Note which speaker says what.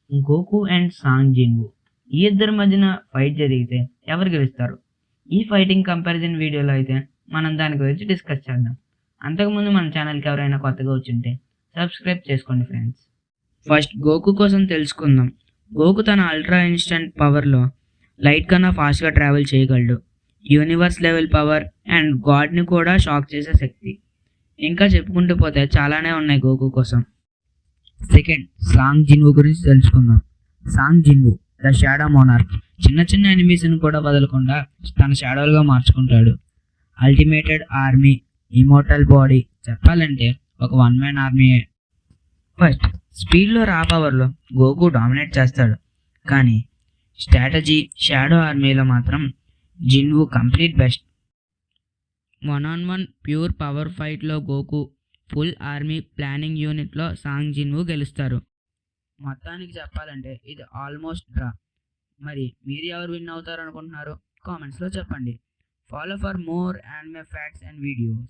Speaker 1: గోకు and song Jinwoo ఈ ఇద్దరి మధ్యన ఫైట్ జరిగితే ఎవరు గెలుస్తారు? ఈ ఫైటింగ్ కంపారిజన్ వీడియోలో అయితే మనం దాని గురించి డిస్కస్ చేద్దాం. అంతకుముందు మన ఛానల్‌కి ఎవరైనా కొత్తగా వచ్చుంటే సబ్స్క్రైబ్ చేసుకోండి ఫ్రెండ్స్. ఫస్ట్ గోకు కోసం తెలుసుకుందాం. గోకు తన అల్ట్రా ఇన్స్టంట్ పవర్‌లో లైట్ కన్నా ఫాస్ట్‌గా ట్రావెల్ చేయగలడు. యూనివర్స్ లెవెల్ పవర్ అండ్ గాడ్‌ని కూడా షాక్ చేసే శక్తి. ఇంకా చెప్పుకుంటూ పోతే చాలానే ఉన్నాయి గోకు కోసం. సెకండ్, సాంగ్ జిన్‌వు గురించి తెలుసుకుందాం. Song Jinwoo the shadow monarch చిన్న చిన్న ఎనిమీస్‌ని కూడా వదలకుండా తన షాడోలుగా మార్చుకుంటాడు. అల్టిమేటెడ్ ఆర్మీ, ఇమోర్టల్ బాడీ, చెప్పాలంటే ఒక వన్ మ్యాన్ ఆర్మీయే. ఫస్ట్ స్పీడ్లో రా పవర్లో గోకు డామినేట్ చేస్తాడు, కానీ స్ట్రాటజీ షాడో ఆర్మీలో మాత్రం Jinwoo complete best. 1-on-1 pure power ఫైట్లో గోకు, ఫుల్ ఆర్మీ ప్లానింగ్ యూనిట్లో సాంగ్ జిన్‌వు గెలుస్తారు. మొత్తానికి చెప్పాలంటే ఇది ఆల్మోస్ట్ డ్రా. మరి మీరు ఎవరు విన్ అవుతారు అనుకుంటున్నారు? కామెంట్స్లో చెప్పండి. Follow for more anime facts and videos.